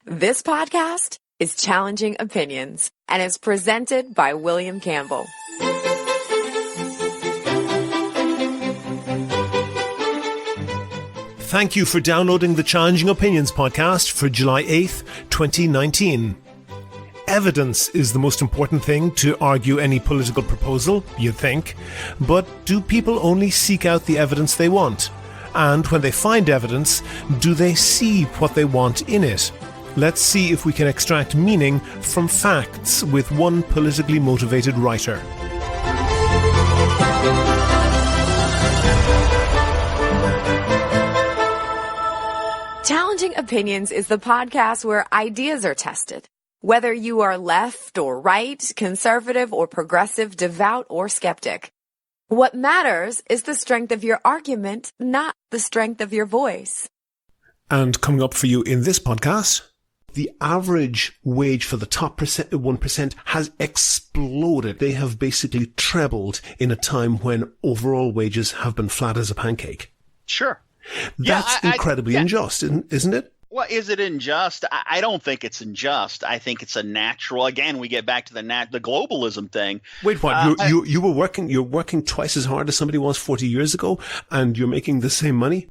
This podcast is Challenging Opinions and is presented by William Campbell. Thank you for downloading the Challenging Opinions podcast for July 8th, 2019. Evidence is the most important thing to argue any political proposal, you'd think. But do people only seek out the evidence they want? And when they find evidence, do they see what they want in it? Let's see if we can extract meaning from facts with one politically motivated writer. Challenging Opinions is the podcast where ideas are tested. Whether you are left or right, conservative or progressive, devout or skeptic. What matters is the strength of your argument, not the strength of your voice. And coming up for you in this podcast, the average wage for the top 1% has exploded. They have basically trebled in a time when overall wages have been flat as a pancake. Sure. That's incredibly unjust, isn't it? Well, is it unjust? I don't think it's unjust. I think it's a natural. Again, we get back to the globalism thing. Wait, what? You're working twice as hard as somebody was 40 years ago, and you're making the same money?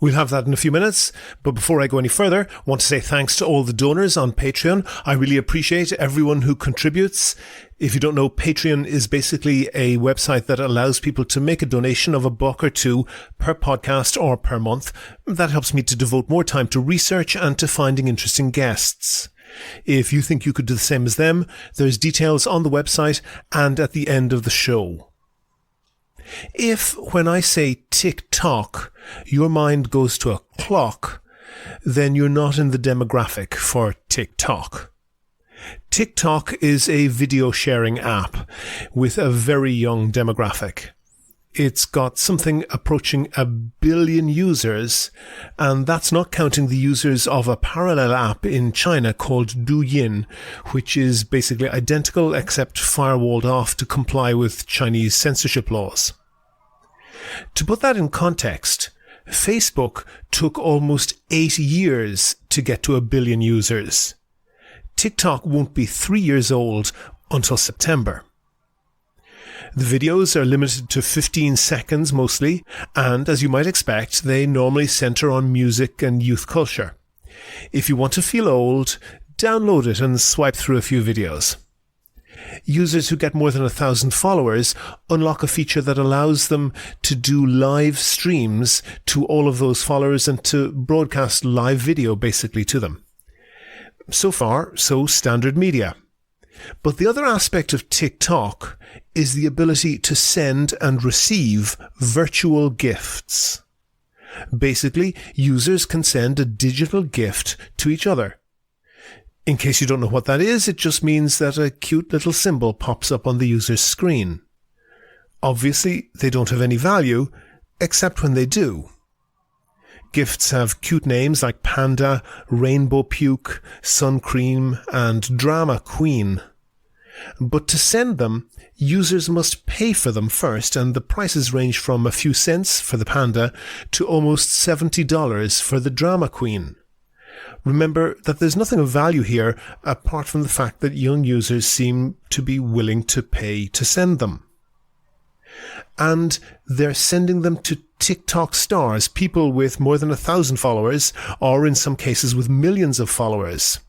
We'll have that in a few minutes, but before I go any further, I want to say thanks to all the donors on Patreon. I really appreciate everyone who contributes. If you don't know, Patreon is basically a website that allows people to make a donation of $1 or $2 per podcast or per month. That helps me to devote more time to research and to finding interesting guests. If you think you could do the same as them, there's details on the website and at the end of the show. If, when I say tick-tock, your mind goes to a clock, then you're not in the demographic for TikTok. TikTok is a video sharing app with a very young demographic. It's got something approaching 1 billion users, and that's not counting the users of a parallel app in China called Douyin, which is basically identical except firewalled off to comply with Chinese censorship laws. To put that in context, Facebook took almost 8 years to get to 1 billion users. TikTok won't be 3 years old until September. The videos are limited to 15 seconds mostly, and as you might expect, they normally center on music and youth culture. If you want to feel old, download it and swipe through a few videos. Users who get more than 1,000 followers unlock a feature that allows them to do live streams to all of those followers and to broadcast live video basically to them. So far, so standard media. But the other aspect of TikTok is the ability to send and receive virtual gifts. Basically, users can send a digital gift to each other. In case you don't know what that is, it just means that a cute little symbol pops up on the user's screen. Obviously, they don't have any value, except when they do. Gifts have cute names like Panda, Rainbow Puke, Sun Cream, and Drama Queen. But to send them, users must pay for them first, and the prices range from a few cents for the Panda to almost $70 for the Drama Queen. Remember that there's nothing of value here apart from the fact that young users seem to be willing to pay to send them. And they're sending them to TikTok stars, people with more than 1,000 followers, or in some cases with millions of followers.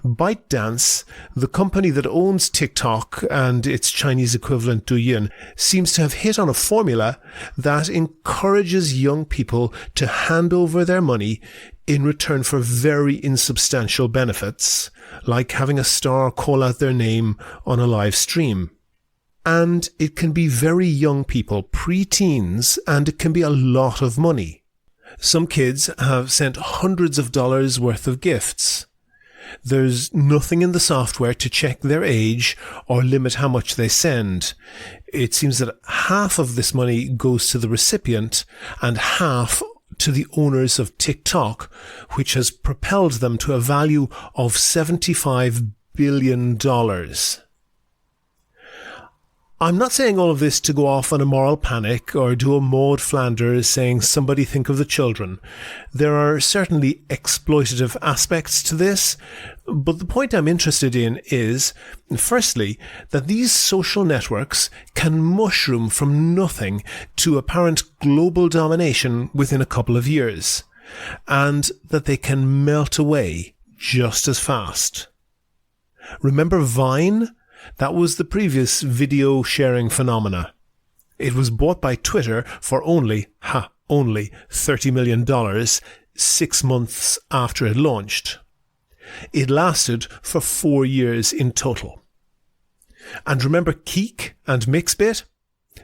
ByteDance, the company that owns TikTok and its Chinese equivalent Douyin, seems to have hit on a formula that encourages young people to hand over their money in return for very insubstantial benefits, like having a star call out their name on a live stream. And it can be very young people, pre-teens, and it can be a lot of money. Some kids have sent hundreds of dollars worth of gifts. There's nothing in the software to check their age or limit how much they send. It seems that half of this money goes to the recipient and half to the owners of TikTok, which has propelled them to a value of $75 billion. I'm not saying all of this to go off on a moral panic or do a Maud Flanders saying somebody think of the children. There are certainly exploitative aspects to this, but the point I'm interested in is, firstly, that these social networks can mushroom from nothing to apparent global domination within a couple of years, and that they can melt away just as fast. Remember Vine? That was the previous video sharing phenomena. It was bought by Twitter for only $30 million 6 months after it launched. It lasted for 4 years in total. And remember Keek and Mixbit?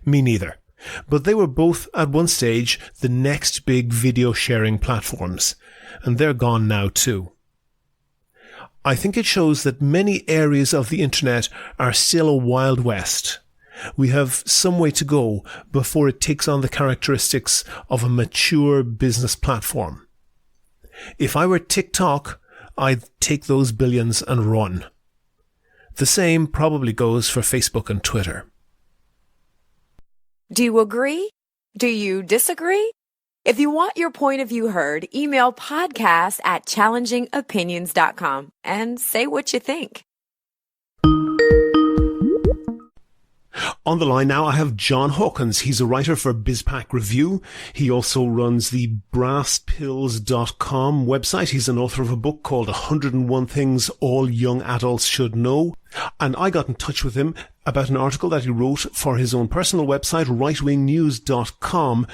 Me neither. But they were both at one stage the next big video sharing platforms, and they're gone now too. I think it shows that many areas of the internet are still a wild west. We have some way to go before it takes on the characteristics of a mature business platform. If I were TikTok, I'd take those billions and run. The same probably goes for Facebook and Twitter. Do you agree? Do you disagree? If you want your point of view heard, email podcast@challengingopinions.com and say what you think. On the line now, I have John Hawkins. He's a writer for BizPack Review. He also runs the brasspills.com website. He's an author of a book called 101 Things All Young Adults Should Know. And I got in touch with him about an article that he wrote for his own personal website, rightwingnews.com.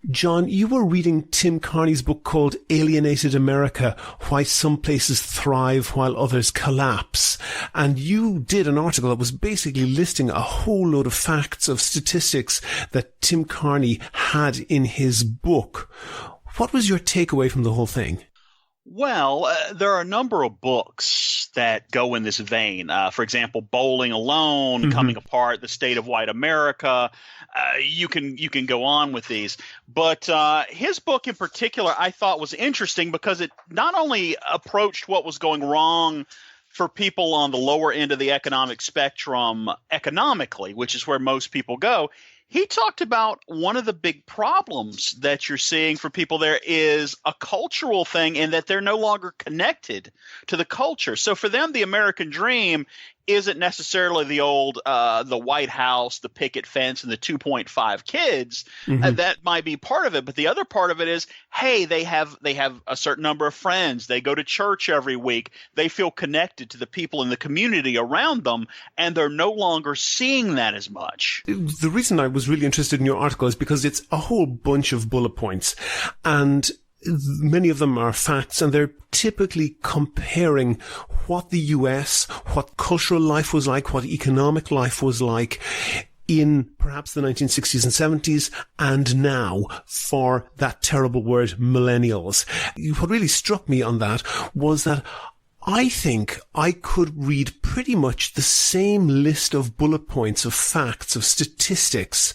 John, you were reading Tim Carney's book called Alienated America, Why Some Places Thrive While Others Collapse. And you did an article that was basically listing a whole load of facts, of statistics that Tim Carney had in his book. What was your takeaway from the whole thing? Well, there are a number of books that go in this vein. For example, Bowling Alone, Coming Apart, The State of White America. You can go on with these. But his book in particular I thought was interesting because it not only approached what was going wrong for people on the lower end of the economic spectrum economically, which is where most people go. He talked about one of the big problems that you're seeing for people there is a cultural thing in that they're no longer connected to the culture. So for them, the American dream isn't necessarily the old the White House, the picket fence, and the 2.5 kids. That might be part of it, but the other part of it is, hey, they have a certain number of friends. They go to church every week. They feel connected to the people in the community around them, and they're no longer seeing that as much. The reason I was really interested in your article is because it's a whole bunch of bullet points, and many of them are facts, and they're typically comparing what the US, what cultural life was like, what economic life was like in perhaps the 1960s and 70s and now for that terrible word millennials. What really struck me on that was that I think I could read pretty much the same list of bullet points, of facts, of statistics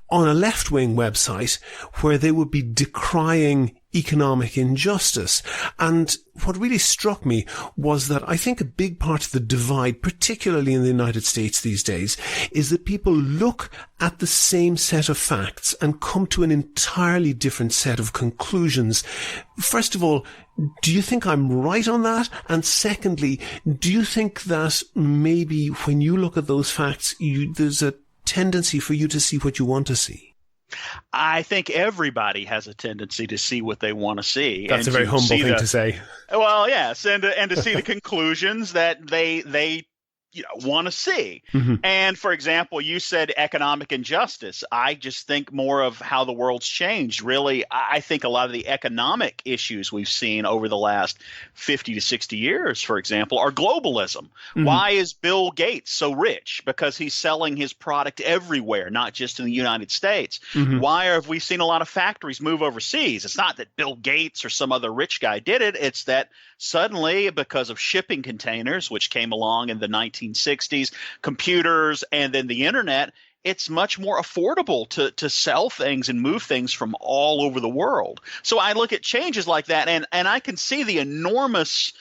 on a left-wing website where they would be decrying economic injustice. And what really struck me was that I think a big part of the divide, particularly in the United States these days, is that people look at the same set of facts and come to an entirely different set of conclusions. First of all, do you think I'm right on that? And secondly, do you think that maybe when you look at those facts, there's a tendency for you to see what you want to see? I think everybody has a tendency to see what they want to see. That's a very humble thing to say. Well, yes, and to see the conclusions that they want to see. And for example, you said economic injustice. I just think more of how the world's changed. Really, I think a lot of the economic issues we've seen over the last 50 to 60 years, for example, are globalism. Why is Bill Gates so rich? Because he's selling his product everywhere, not just in the United States. Why have we seen a lot of factories move overseas? It's not that Bill Gates or some other rich guy did it. It's that suddenly, because of shipping containers, which came along in the 1960s, computers, and then the internet, it's much more affordable to sell things and move things from all over the world. So I look at changes like that, and I can see the enormous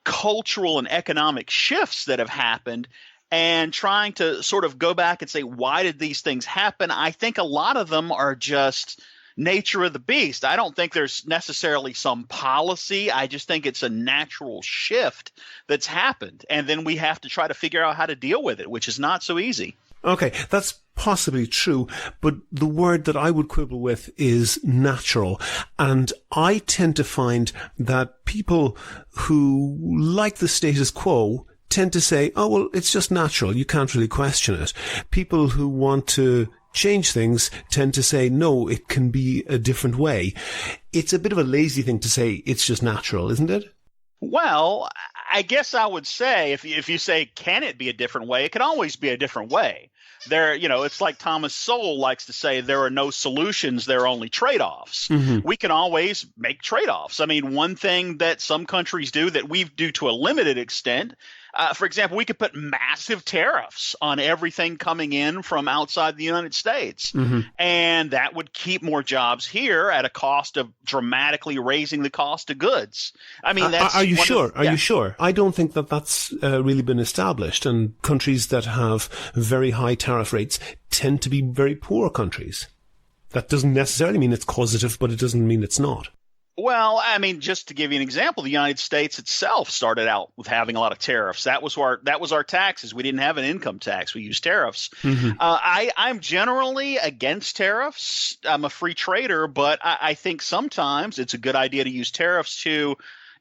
cultural and economic shifts that have happened. and trying to sort of go back and say, why did these things happen? I think a lot of them are just nature of the beast. I don't think there's necessarily some policy. I just think it's a natural shift that's happened. And then we have to try to figure out how to deal with it, which is not so easy. Okay, that's possibly true, but the word that I would quibble with is natural. And I tend to find that people who like the status quo tend to say, oh, well, it's just natural. You can't really question it. People who want to change things tend to say, no, it can be a different way. It's a bit of a lazy thing to say it's just natural, isn't it? Well, I guess I would say if you say, can it be a different way? It can always be a different way. It's like Thomas Sowell likes to say, there are no solutions, there are only trade-offs. Mm-hmm. We can always make trade-offs. I mean, one thing that some countries do that we do to a limited extent, for example, we could put massive tariffs on everything coming in from outside the United States. Mm-hmm. And that would keep more jobs here at a cost of dramatically raising the cost of goods. I mean, that's... Are you sure? Are you sure? I don't think that that's really been established. And countries that have very high tariff rates tend to be very poor countries. That doesn't necessarily mean it's causative, but it doesn't mean it's not. Well, I mean, just to give you an example, the United States itself started out with having a lot of tariffs. That was our taxes. We didn't have an income tax. We used tariffs. Mm-hmm. I'm generally against tariffs. I'm a free trader, but I think sometimes it's a good idea to use tariffs to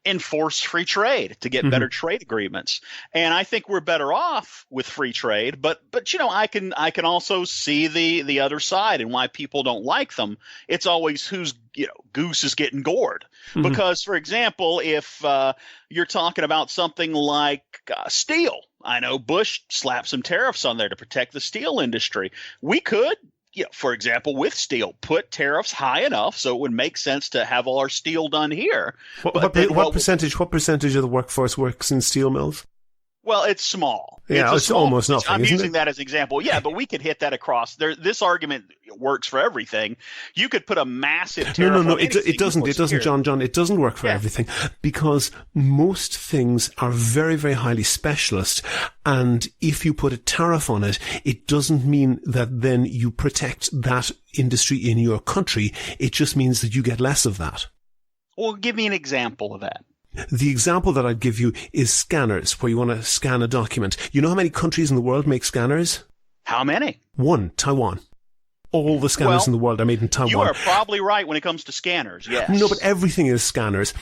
enforce free trade, to get better trade agreements. And I think we're better off with free trade, but I can also see the other side and why people don't like them. It's always whose goose is getting gored. Mm-hmm. Because, for example, if you're talking about something like steel, I know Bush slapped some tariffs on there to protect the steel industry. We could, for example, with steel, put tariffs high enough so it would make sense to have all our steel done here. What percentage of the workforce works in steel mills? Well, it's small. Yeah, it's almost nothing. I'm using that as an example. Yeah, but we could hit that across. This argument works for everything. You could put a massive tariff. No. It doesn't. It doesn't, John. It doesn't work for everything because most things are very, very highly specialist. And if you put a tariff on it, it doesn't mean that then you protect that industry in your country. It just means that you get less of that. Well, give me an example of that. The example that I'd give you is scanners, where you want to scan a document. You know how many countries in the world make scanners? How many? One, Taiwan. All the scanners in the world are made in Taiwan. You are probably right when it comes to scanners, yes. No, but everything is scanners.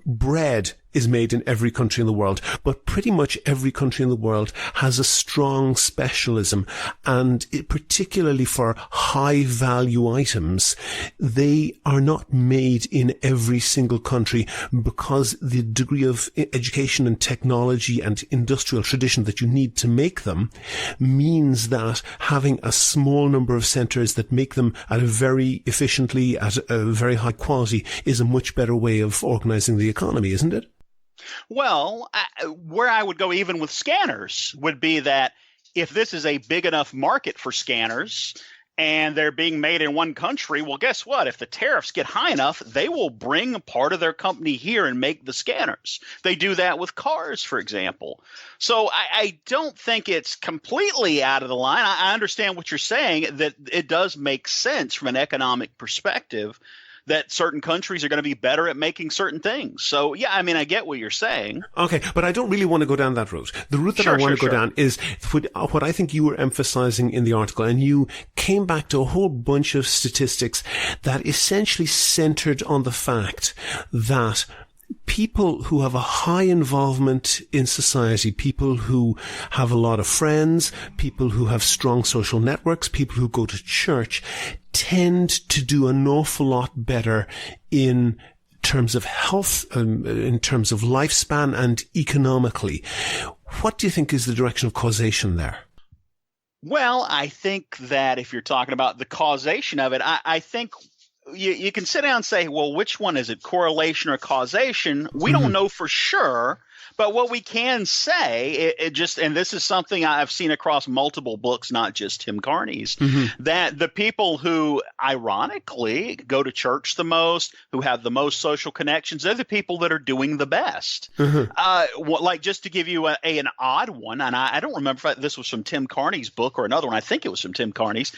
Bread is made in every country in the world, but pretty much every country in the world has a strong specialism, and particularly for high-value items, they are not made in every single country because the degree of education and technology and industrial tradition that you need to make them means that having a small number of centres that make them at a very efficiently, at a very high quality, is a much better way of organising the economy, isn't it? Well, where I would go even with scanners would be that if this is a big enough market for scanners and they're being made in one country, well, guess what? If the tariffs get high enough, they will bring part of their company here and make the scanners. They do that with cars, for example. So I don't think it's completely out of the line. I understand what you're saying, that it does make sense from an economic perspective that certain countries are going to be better at making certain things. So, yeah, I mean, I get what you're saying. Okay, but I don't really want to go down that route. The route that I want to go down is what I think you were emphasizing in the article, and you came back to a whole bunch of statistics that essentially centered on the fact that people who have a high involvement in society, people who have a lot of friends, people who have strong social networks, people who go to church, tend to do an awful lot better in terms of health, in terms of lifespan and economically. What do you think is the direction of causation there? Well, I think that if you're talking about the causation of it, I think you can sit down and say, well, which one is it, correlation or causation? We don't know for sure. But what we can say, and this is something I've seen across multiple books, not just Tim Carney's, that the people who ironically go to church the most, who have the most social connections, they're the people that are doing the best. Like, just to give you an odd one, and I don't remember if this was from Tim Carney's book or another one. I think it was from Tim Carney's.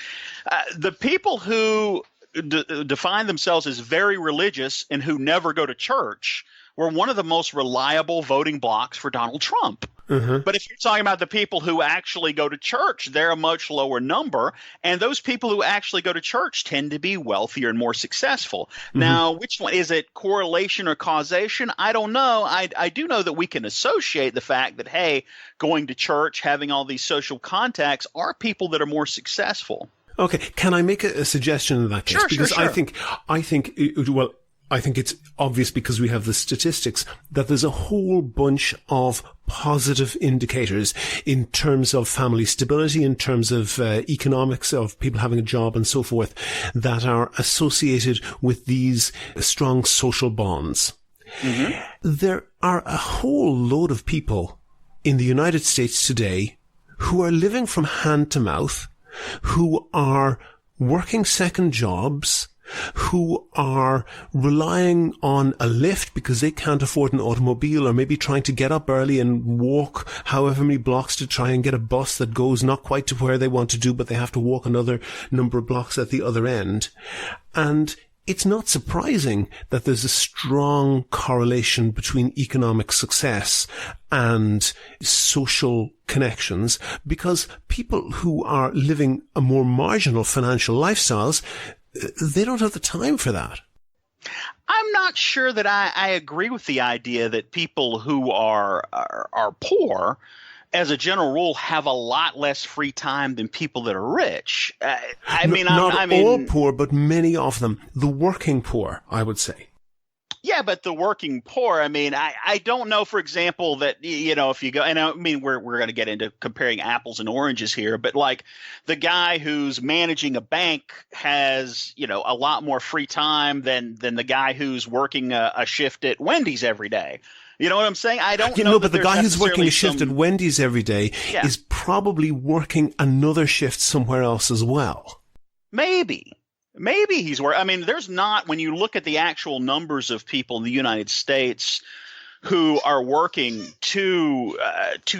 The people who define themselves as very religious and who never go to church were one of the most reliable voting blocks for Donald Trump. But if you're talking about the people who actually go to church, they're a much lower number. And those people who actually go to church tend to be wealthier and more successful. Now, which one is it, correlation or causation? I don't know. I do know that we can associate the fact that, hey, going to church, having all these social contacts are people that are more successful. Okay. Can I make a suggestion in that case? Sure, because sure. I think it's obvious because we have the statistics that there's a whole bunch of positive indicators in terms of family stability, in terms of economics, of people having a job and so forth, that are associated with these strong social bonds. There are a whole load of people in the United States today who are living from hand to mouth, who are working second jobs, who are relying on a lift because they can't afford an automobile, or maybe trying to get up early and walk however many blocks to try and get a bus that goes not quite to where they want to do, but they have to walk another number of blocks at the other end. And it's not surprising that there's a strong correlation between economic success and social connections, because people who are living a more marginal financial lifestyles, they don't have the time for that. I'm not sure that I agree with the idea that people who are poor, as a general rule, have a lot less free time than people that are rich. Not all poor, but many of them. The working poor, I would say. Yeah, but the working poor, I don't know, for example, that, if you go, and we're going to get into comparing apples and oranges here, but like the guy who's managing a bank has, a lot more free time than the guy who's working a shift at Wendy's every day. You know what I'm saying? I don't know. But the guy who's working a shift at Wendy's every day is probably working another shift somewhere else as well. Maybe he's working. There's not, when you look at the actual numbers of people in the United States who are working two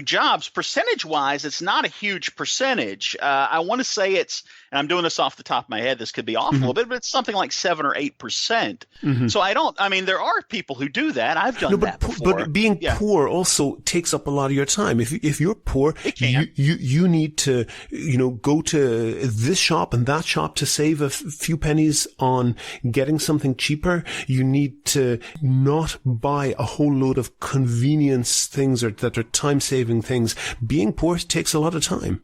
jobs, percentage-wise, it's not a huge percentage. I want to say it's, and I'm doing this off the top of my head, this could be off a little bit, but it's something like 7 or 8%. So there are people who do that. I've done that before. But being poor also takes up a lot of your time. If you're poor, you need to, go to this shop and that shop to save a few pennies on getting something cheaper. You need to not buy a whole load of convenience things that are time-saving things. Being poor takes a lot of time.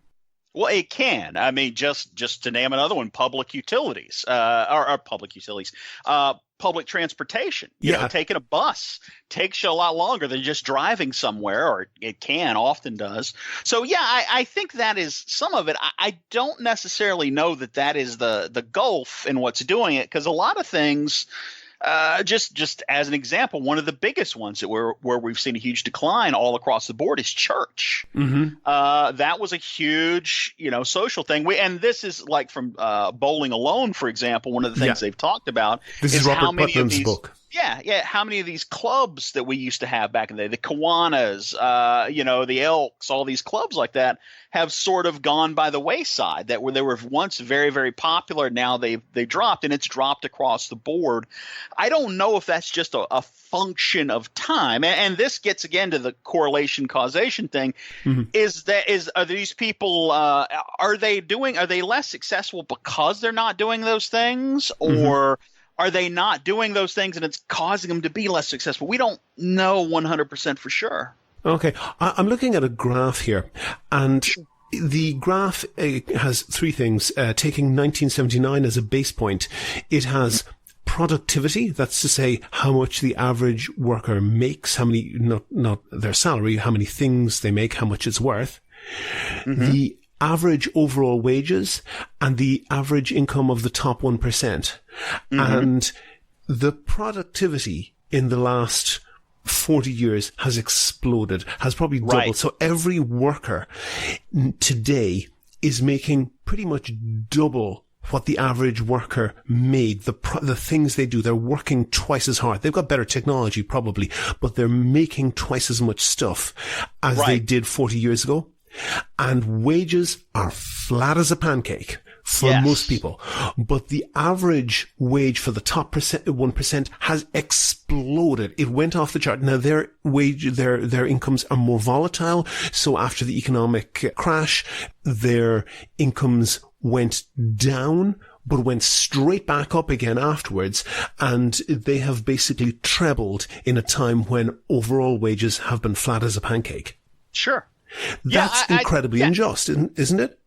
Well, it can. Just to name another one, public utilities, public transportation. You know, taking a bus takes you a lot longer than just driving somewhere, or it often does. So, I think that is some of it. I don't necessarily know that is the gulf in what's doing it, because a lot of things – just as an example, one of the biggest ones where we've seen a huge decline all across the board is church. That was a huge, social thing. And this is like from Bowling Alone, for example. One of the things they've talked about is Robert how many Putnam's of these book. How many of these clubs that we used to have back in the day, the Kiwanis, the Elks, all these clubs like that, have sort of gone by the wayside. They were once very, very popular. Now they dropped, and it's dropped across the board. I don't know if that's just a function of time. And this gets again to the correlation causation thing. Are these people are they less successful because they're not doing those things, or are they not doing those things and it's causing them to be less successful? We don't know 100% for sure. Okay. I'm looking at a graph here, and the graph has three things. Taking 1979 as a base point, it has productivity, that's to say how much the average worker makes, how many, not their salary, how many things they make, how much it's worth. The average overall wages and the average income of the top 1%. Mm-hmm. And the productivity in the last 40 years has exploded, has probably doubled. Right. So every worker today is making pretty much double what the average worker made, the things they do. They're working twice as hard. They've got better technology probably, but they're making twice as much stuff as they did 40 years ago. And wages are flat as a pancake for most people. But the average wage for the top 1% has exploded. It went off the chart. Now their incomes are more volatile. So after the economic crash, their incomes went down, but went straight back up again afterwards. And they have basically trebled in a time when overall wages have been flat as a pancake. Sure. That's incredibly unjust, isn't it?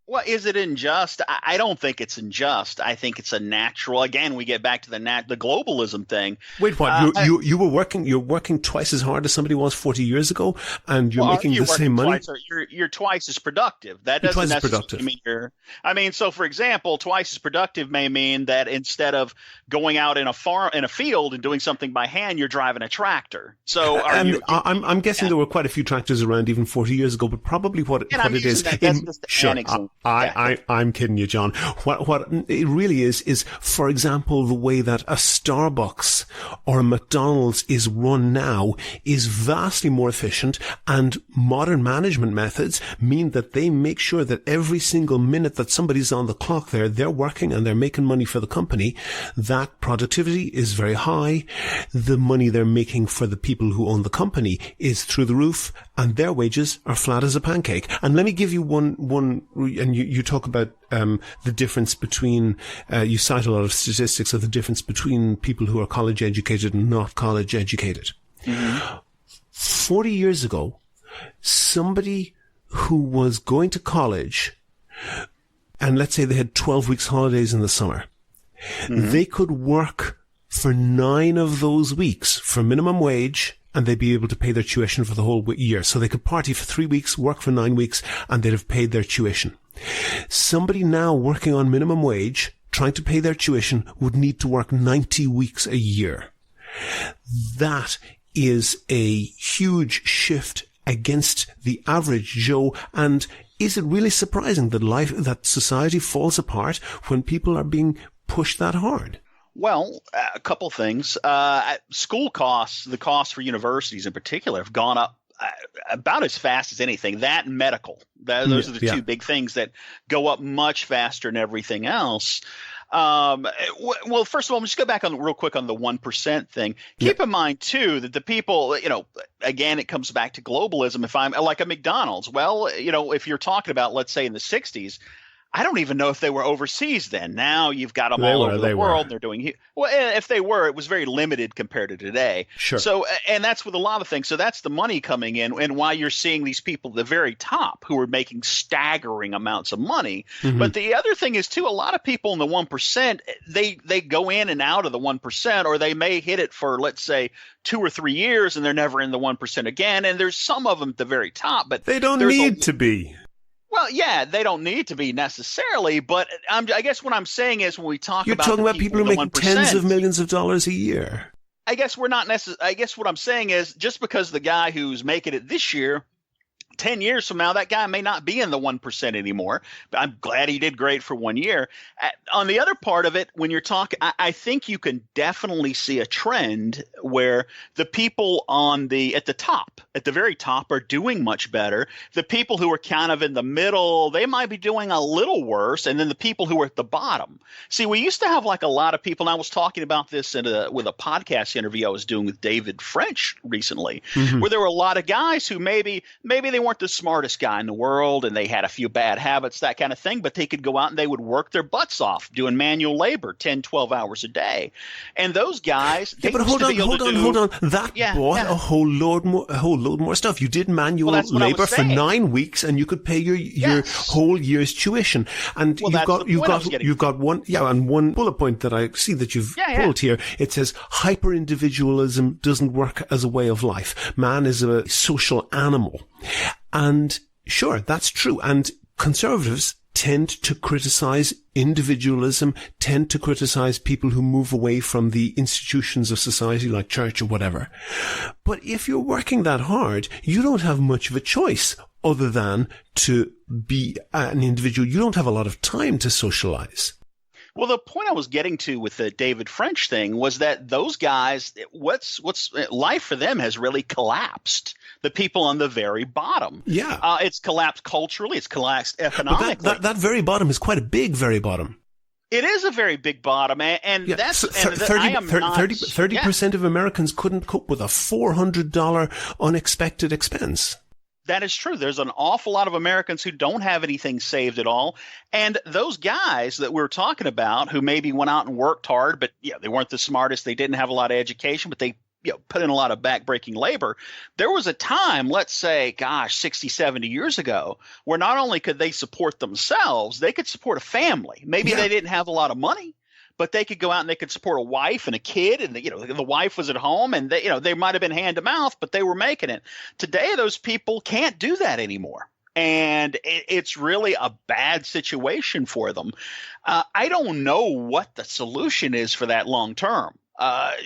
Well, is it unjust? I don't think it's unjust. I think it's a natural. Again, we get back to the globalism thing. Wait, what? You're working twice as hard as somebody was 40 years ago, and you're making the same money. You're twice as productive. That doesn't necessarily mean you're. I mean, so for example, twice as productive may mean that instead of going out in a field and doing something by hand, you're driving a tractor. So I'm guessing there were quite a few tractors around even 40 years ago, but probably what it is. That's just an example. I'm kidding you, John. What it really is, for example, the way that a Starbucks or a McDonald's is run now is vastly more efficient, and modern management methods mean that they make sure that every single minute that somebody's on the clock there, they're working and they're making money for the company. That productivity is very high. The money they're making for the people who own the company is through the roof, and their wages are flat as a pancake. And let me give you one, and you talk about the difference between, you cite a lot of statistics of the difference between people who are college educated and not college educated. Mm-hmm. 40 years ago, somebody who was going to college, and let's say they had 12 weeks holidays in the summer, mm-hmm. they could work for 9 of those weeks for minimum wage, and they'd be able to pay their tuition for the whole year. So they could party for 3 weeks, work for 9 weeks, and they'd have paid their tuition. Somebody now working on minimum wage, trying to pay their tuition, would need to work 90 weeks a year. That is a huge shift against the average Joe. And is it really surprising that society falls apart when people are being pushed that hard? Well, a couple things. School costs, the costs for universities in particular, have gone up about as fast as anything. That and medical. Those are the two big things that go up much faster than everything else. Well, first of all, just go back real quick on the 1% thing. Keep in mind, too, that the people, again, it comes back to globalism. If I'm like a McDonald's, well, if you're talking about, let's say in the 60s, I don't even know if they were overseas then. Now you've got them all over the world. They're doing well. If they were, it was very limited compared to today. Sure. So, and that's with a lot of things. So that's the money coming in, and why you're seeing these people at the very top who are making staggering amounts of money. Mm-hmm. But the other thing is too, a lot of people in the 1%, they go in and out of the 1%, or they may hit it for, let's say, 2 or 3 years, and they're never in the 1% again. And there's some of them at the very top, but they don't need to be. Well, yeah, they don't need to be necessarily, but I guess what I'm saying is when we talk You're talking about people who make tens of millions of dollars a year. I guess we're not necessarily. I guess what I'm saying is just because the guy who's making it this year, 10 years from now, that guy may not be in the 1% anymore. But I'm glad he did great for 1 year. On the other part of it, when you're talking, I think you can definitely see a trend where the people at the very top, are doing much better. The people who are kind of in the middle, they might be doing a little worse. And then the people who are at the bottom. See, we used to have like a lot of people, and I was talking about this with a podcast interview I was doing with David French recently, mm-hmm. where there were a lot of guys who maybe they weren't the smartest guy in the world, and they had a few bad habits, that kind of thing, but they could go out and they would work their butts off doing manual labor 10, 12 hours a day. And those guys, but hold on. That bought a whole load more stuff. You did manual labor for 9 weeks, and you could pay your whole year's tuition. And you've got one bullet point that I see that you've pulled here. It says hyper-individualism doesn't work as a way of life. Man is a social animal. And sure, that's true. And conservatives tend to criticize individualism, tend to criticize people who move away from the institutions of society like church or whatever. But if you're working that hard, you don't have much of a choice other than to be an individual. You don't have a lot of time to socialize. Well, the point I was getting to with the David French thing was that those guys, what's life for them has really collapsed. The people on the very bottom. Yeah. It's collapsed culturally. It's collapsed economically. But that very bottom is quite a big very bottom. It is a very big bottom, and Yeah, that's 30% of Americans couldn't cope with a $400 unexpected expense. That is true. There's an awful lot of Americans who don't have anything saved at all. And those guys that we're talking about who maybe went out and worked hard, but they weren't the smartest. They didn't have a lot of education, but they put in a lot of backbreaking labor. There was a time, let's say, 60, 70 years ago, where not only could they support themselves, they could support a family. Maybe they didn't have a lot of money, but they could go out and they could support a wife and a kid, and the wife was at home, and they might have been hand to mouth, but they were making it. Today, those people can't do that anymore, and it's really a bad situation for them. I don't know what the solution is for that long term.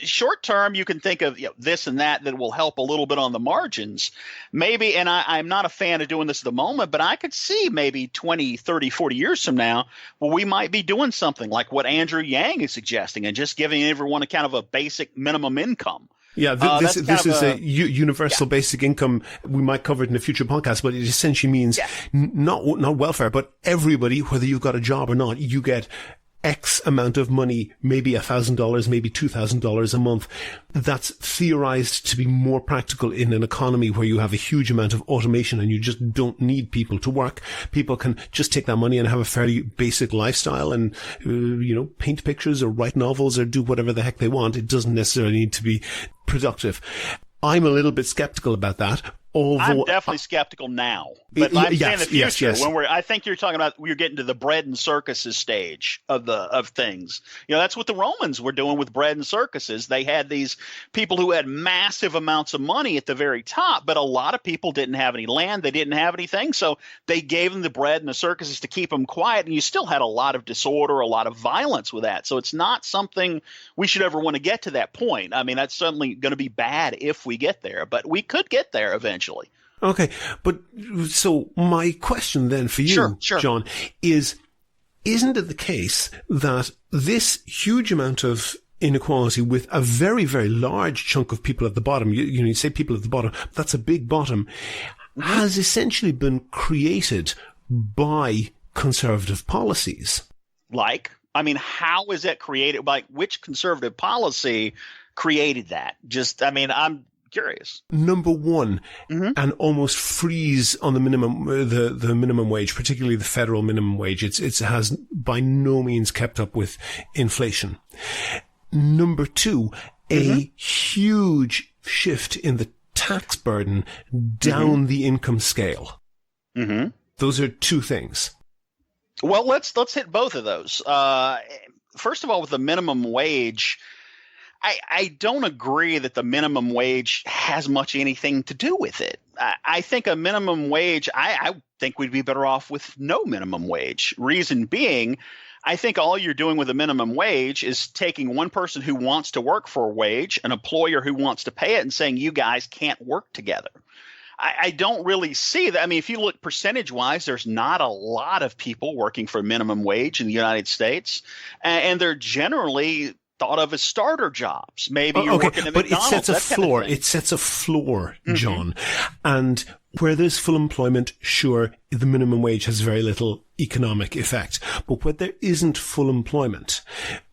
Short term, you can think of this and that will help a little bit on the margins. Maybe, and I'm not a fan of doing this at the moment, but I could see maybe 20, 30, 40 years from now, we might be doing something like what Andrew Yang is suggesting and just giving everyone a kind of a basic minimum income. Yeah, this is a universal basic income. We might cover it in a future podcast, but it essentially means not welfare, but everybody, whether you've got a job or not, you get X amount of money, maybe $1,000, maybe $2,000 a month. That's theorized to be more practical in an economy where you have a huge amount of automation and you just don't need people to work. People can just take that money and have a fairly basic lifestyle and, paint pictures or write novels or do whatever the heck they want. It doesn't necessarily need to be productive. I'm a little bit skeptical about that. I'm definitely skeptical now, but I'm saying the future. When I think you're talking about we're getting to the bread and circuses stage of things. That's what the Romans were doing with bread and circuses. They had these people who had massive amounts of money at the very top, but a lot of people didn't have any land. They didn't have anything, so they gave them the bread and the circuses to keep them quiet. And you still had a lot of disorder, a lot of violence with that. So it's not something we should ever want to get to that point. I mean, that's certainly going to be bad if we get there, but we could get there eventually. Okay, but so my question then for you, sure. John, isn't it the case that this huge amount of inequality with a very, very large chunk of people at the bottom, you say people at the bottom, that's a big bottom, has essentially been created by conservative policies? How is that created? Which conservative policy created that? I'm curious. Number one, an almost freeze on the minimum, the minimum wage, particularly the federal minimum wage. It has by no means kept up with inflation. Number two, a huge shift in the tax burden down the income scale. Those are two things. Well, let's hit both of those. First of all, with the minimum wage, I don't agree that the minimum wage has much anything to do with it. I think a minimum wage, I think we'd be better off with no minimum wage. Reason being, I think all you're doing with a minimum wage is taking one person who wants to work for a wage, an employer who wants to pay it, and saying you guys can't work together. I don't really see that. I mean, if you look percentage-wise, there's not a lot of people working for minimum wage in the United States, and they're generally thought of as starter jobs. Maybe you're working at McDonald's. But it sets a floor. It sets a floor, John. And where there's full employment, sure, the minimum wage has very little economic effect. But where there isn't full employment,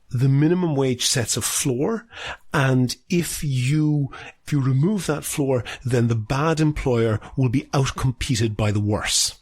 the minimum wage sets a floor. And if you remove that floor, then the bad employer will be outcompeted by the worse.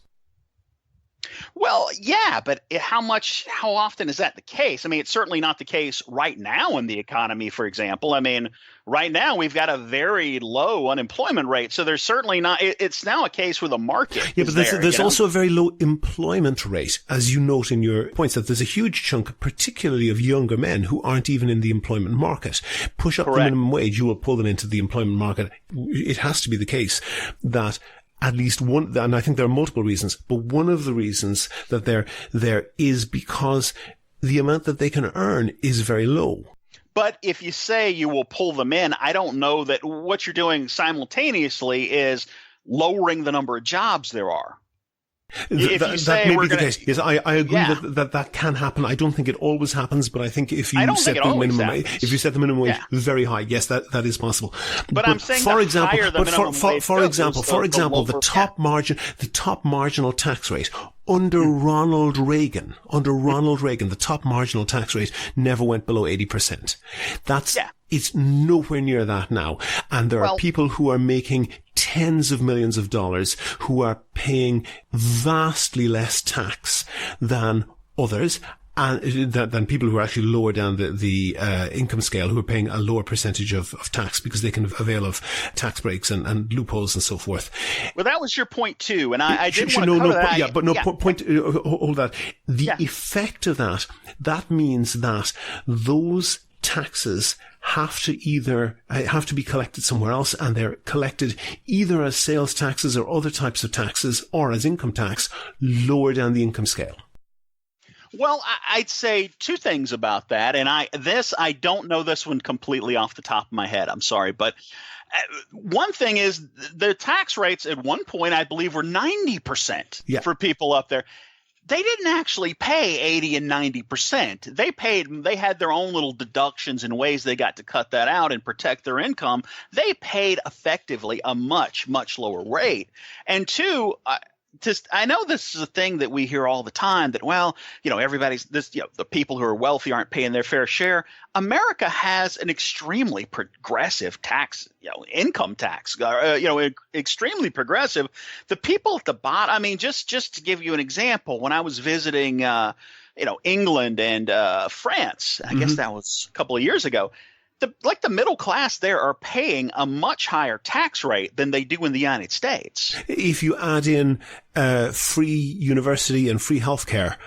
Well, yeah, but how often is that the case? I mean, it's certainly not the case right now in the economy, for example. I mean, right now we've got a very low unemployment rate. So there's certainly not – it's now a case where the market but there's also a very low employment rate, as you note in your points, that there's a huge chunk, particularly of younger men who aren't even in the employment market. Push up the minimum wage, you will pull them into the employment market. It has to be the case that at least one, and I think there are multiple reasons, but one of the reasons that there is because the amount that they can earn is very low. But if you say you will pull them in, I don't know that what you're doing simultaneously is lowering the number of jobs there are. That may be the case. Yes, I agree that can happen. I don't think it always happens, but I think if you set the minimum wage very high, yes, that is possible. But I'm saying for example, the top marginal tax rate under Ronald Reagan, the top marginal tax rate never went below 80%. It's nowhere near that now. And there are people who are making tens of millions of dollars who are paying vastly less tax than others, and than people who are actually lower down the income scale, who are paying a lower percentage of tax because they can avail of tax breaks and loopholes and so forth. Well, that was your point too, and I didn't want to cover that. Hold that. The effect of that means that those taxes have to be collected somewhere else, and they're collected either as sales taxes or other types of taxes, or as income tax lower down the income scale. Well, I'd say two things about that, and I don't know this one completely off the top of my head. I'm sorry, but one thing is the tax rates at one point, I believe, were 90% for people up there. They didn't actually pay 80 and 90%. They had their own little deductions and ways they got to cut that out and protect their income. They paid effectively a much, much lower rate. And two, I know this is a thing that we hear all the time that, the people who are wealthy aren't paying their fair share. America has an extremely progressive tax, income tax, extremely progressive. The people at the bottom, I mean, just to give you an example, when I was visiting, England and France, I guess that was a couple of years ago, the middle class there are paying a much higher tax rate than they do in the United States. If you add in free university and free healthcare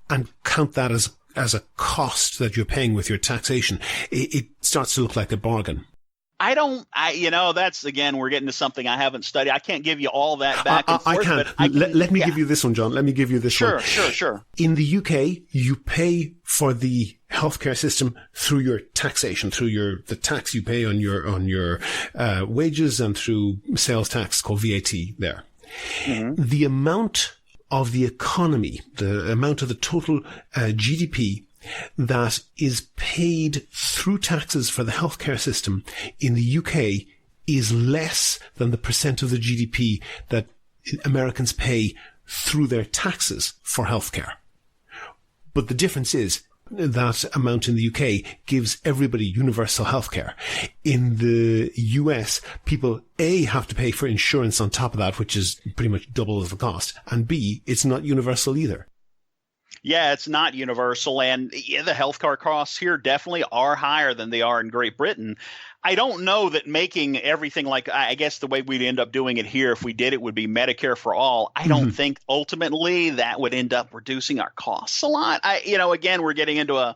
and count that as a cost that you're paying with your taxation, it starts to look like a bargain. That's, again, we're getting to something I haven't studied. I can't give you all that back and forth. I can. Let me give you this one, John. Let me give you this one. Sure. In the UK, you pay for the healthcare system through your taxation, through the tax you pay on your wages, and through sales tax called VAT there. Mm-hmm. The amount of the economy, the amount of the total GDP that is paid through taxes for the healthcare system in the UK is less than the percent of the GDP that Americans pay through their taxes for healthcare. But the difference is that amount in the UK gives everybody universal healthcare. In the US, people A, have to pay for insurance on top of that, which is pretty much double the cost, and B, it's not universal either. Yeah, it's not universal, and the healthcare costs here definitely are higher than they are in Great Britain. I don't know that making everything like, I guess the way we'd end up doing it here, if we did it, would be Medicare for all. I don't think ultimately that would end up reducing our costs a lot. Again, we're getting into a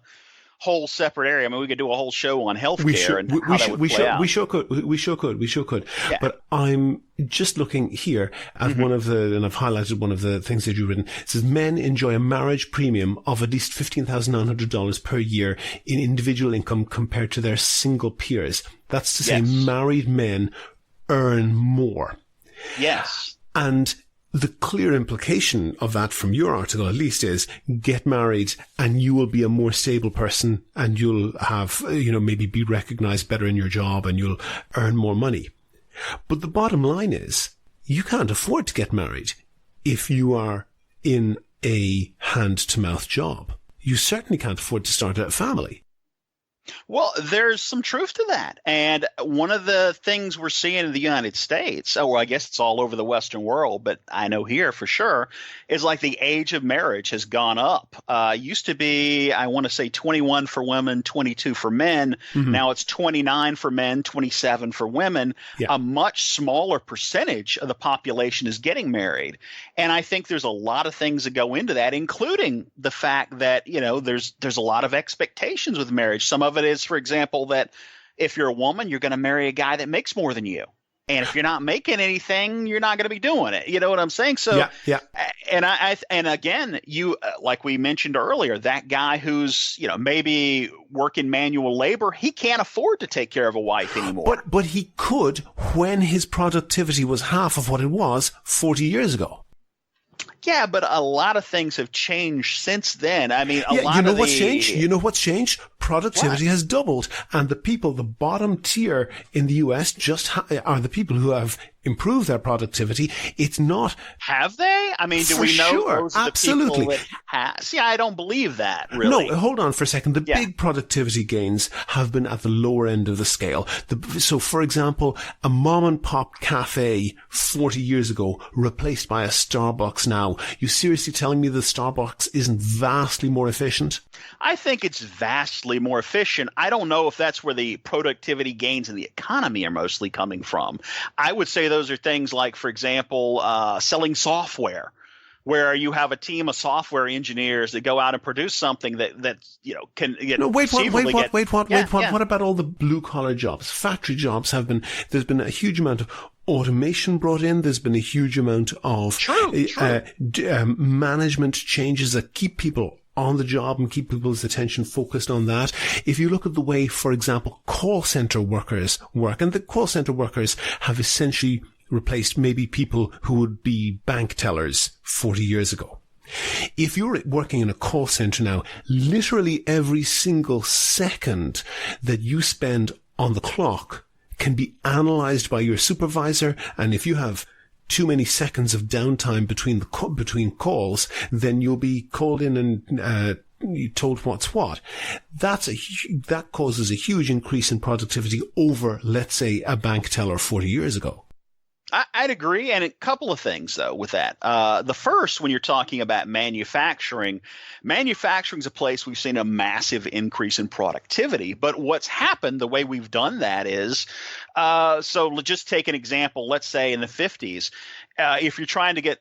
whole separate area. I mean, we could do a whole show on healthcare and how that would play out. We sure could. Yeah. But I'm just looking here at and I've highlighted one of the things that you've written. It says men enjoy a marriage premium of at least $15,900 per year in individual income compared to their single peers. That's to say married men earn more. Yes. And the clear implication of that from your article, at least, is get married and you will be a more stable person and you'll have, maybe be recognized better in your job and you'll earn more money. But the bottom line is you can't afford to get married if you are in a hand-to-mouth job. You certainly can't afford to start a family. Well, there's some truth to that. And one of the things we're seeing in the United States, I guess it's all over the Western world, but I know here for sure, is like the age of marriage has gone up. Used to be, I want to say 21 for women, 22 for men. Now it's 29 for men, 27 for women. Yeah. A much smaller percentage of the population is getting married. And I think there's a lot of things that go into that, including the fact that, there's a lot of expectations with marriage. Some of it is, for example, that if you're a woman, you're going to marry a guy that makes more than you. And if you're not making anything, you're not going to be doing it. You know what I'm saying? So, yeah. And again, you like we mentioned earlier, that guy who's maybe working manual labor, he can't afford to take care of a wife anymore. But he could when his productivity was half of what it was 40 years ago. Yeah, but a lot of things have changed since then. I mean, what's changed? You know what's changed? Productivity has doubled. And the people, the bottom tier in the US are the people who have improved their productivity. It's not. Have they? I mean, do we know those are absolutely. The people that have? See, I don't believe that, really. No, hold on for a second. The big productivity gains have been at the lower end of the scale. So, for example, a mom and pop cafe 40 years ago replaced by a Starbucks now. You seriously telling me the Starbucks isn't vastly more efficient? I think it's vastly more efficient. I don't know if that's where the productivity gains in the economy are mostly coming from. I would say those are things like, for example, selling software, where you have a team of software engineers that go out and produce something that can get. No, wait. What about all the blue collar jobs? Factory jobs there's been a huge amount of automation brought in. There's been a huge amount of management changes that keep people on the job and keep people's attention focused on that. If you look at the way, for example, call center workers work, and the call center workers have essentially replaced maybe people who would be bank tellers 40 years ago. If you're working in a call center now, literally every single second that you spend on the clock can be analyzed by your supervisor, and if you have too many seconds of downtime between calls, then you'll be called in and told what's what. That causes a huge increase in productivity over, let's say, a bank teller 40 years ago. I'd agree, and a couple of things, though, with that. The first, when you're talking about manufacturing is a place we've seen a massive increase in productivity. But what's happened, the way we've done that is, so just take an example, let's say in the 50s, if you're trying to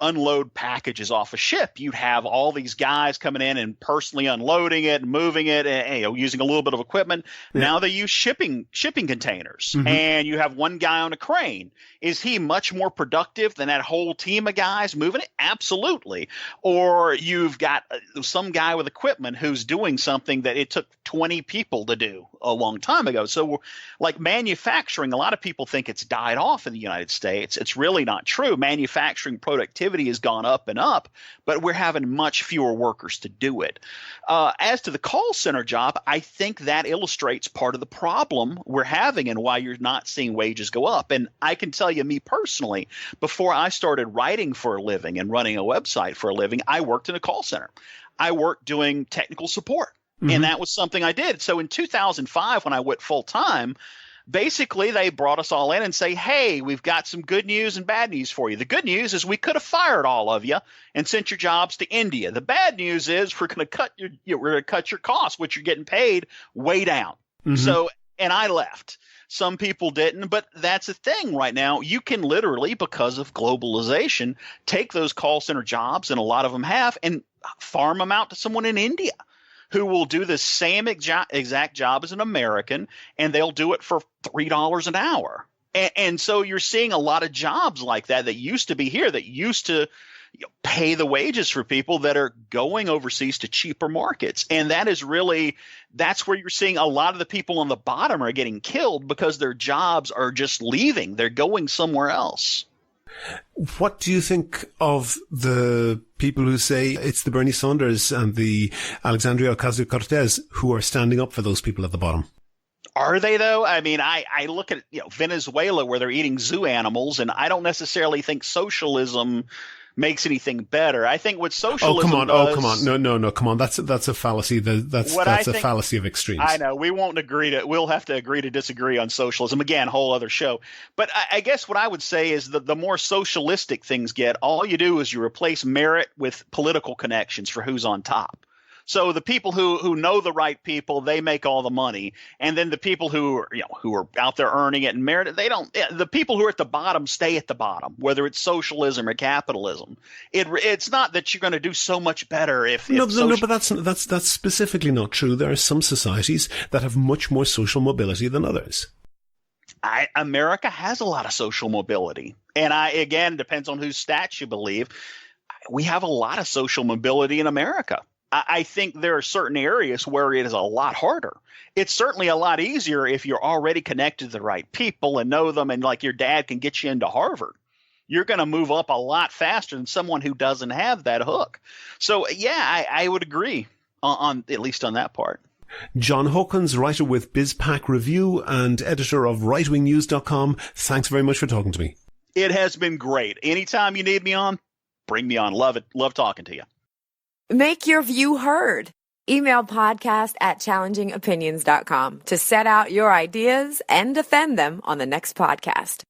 unload packages off a ship, you'd have all these guys coming in and personally unloading it and moving it and using a little bit of equipment. Yeah. Now they use shipping containers, and you have one guy on a crane. Is he much more productive than that whole team of guys moving it? Absolutely. Or you've got some guy with equipment who's doing something that it took 20 people to do a long time ago. So like manufacturing, a lot of people think it's died off in the United States. It's really not true. Manufacturing productivity has gone up and up, but we're having much fewer workers to do it. As to the call center job, I think that illustrates part of the problem we're having and why you're not seeing wages go up. And I can tell you, me personally, before I started writing for a living and running a website for a living, I worked in a call center. I worked doing technical support, and that was something I did. So in 2005, when I went full time, basically, they brought us all in and say, hey, we've got some good news and bad news for you. The good news is we could have fired all of you and sent your jobs to India. The bad news is we're going to cut your costs, which you're getting paid, way down. So, and I left. Some people didn't, but that's the thing right now. You can literally, because of globalization, take those call center jobs, and a lot of them have, and farm them out to someone in India who will do the same exact job as an American, and they'll do it for $3 an hour. And so you're seeing a lot of jobs like that used to be here, that used to pay the wages for people, that are going overseas to cheaper markets. And that's where you're seeing a lot of the people on the bottom are getting killed because their jobs are just leaving. They're going somewhere else. What do you think of the people who say it's the Bernie Sanders and the Alexandria Ocasio-Cortez who are standing up for those people at the bottom? Are they, though? I mean, I look at Venezuela, where they're eating zoo animals, and I don't necessarily think socialism makes anything better. I think what socialism come on. No, come on. That's a fallacy. That's a fallacy of extremes. I know. We'll have to agree to disagree on socialism. Again, whole other show. But I guess what I would say is that the more socialistic things get, all you do is you replace merit with political connections for who's on top. So the people who know the right people, they make all the money, and then the people who are out there earning it and merit it, they don't. The people who are at the bottom stay at the bottom, whether it's socialism or capitalism. It's not that you're going to do so much better no, but that's specifically not true. There are some societies that have much more social mobility than others. America has a lot of social mobility. And again, depends on whose stats you believe. We have a lot of social mobility in America. I think there are certain areas where it is a lot harder. It's certainly a lot easier if you're already connected to the right people and know them, and like your dad can get you into Harvard. You're going to move up a lot faster than someone who doesn't have that hook. So, yeah, I would agree on at least on that part. John Hawkins, writer with BizPack Review and editor of rightwingnews.com. Thanks very much for talking to me. It has been great. Anytime you need me on, bring me on. Love it. Love talking to you. Make your view heard. Email podcast@challengingopinions.com to set out your ideas and defend them on the next podcast.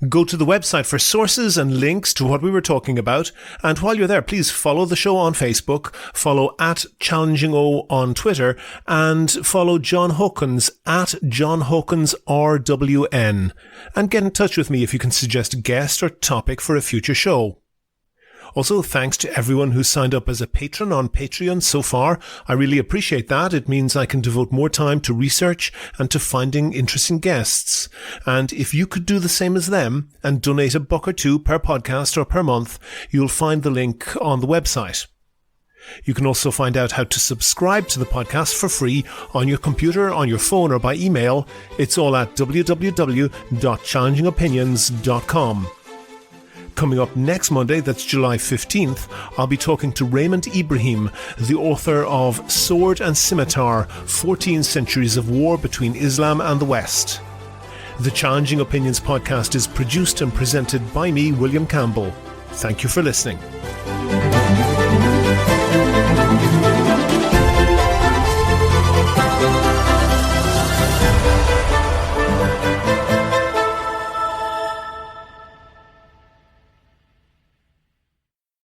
Go to the website for sources and links to what we were talking about. And while you're there, please follow the show on Facebook, follow @ChallengingO on Twitter, and follow John Hawkins @JohnHawkinsRWN. And get in touch with me if you can suggest a guest or topic for a future show. Also, thanks to everyone who signed up as a patron on Patreon so far. I really appreciate that. It means I can devote more time to research and to finding interesting guests. And if you could do the same as them and donate $1 or $2 per podcast or per month, you'll find the link on the website. You can also find out how to subscribe to the podcast for free on your computer, on your phone, or by email. It's all at www.challengingopinions.com. Coming up next Monday, that's July 15th, I'll be talking to Raymond Ibrahim, the author of Sword and Scimitar, 14 Centuries of War Between Islam and the West. The Challenging Opinions podcast is produced and presented by me, William Campbell. Thank you for listening.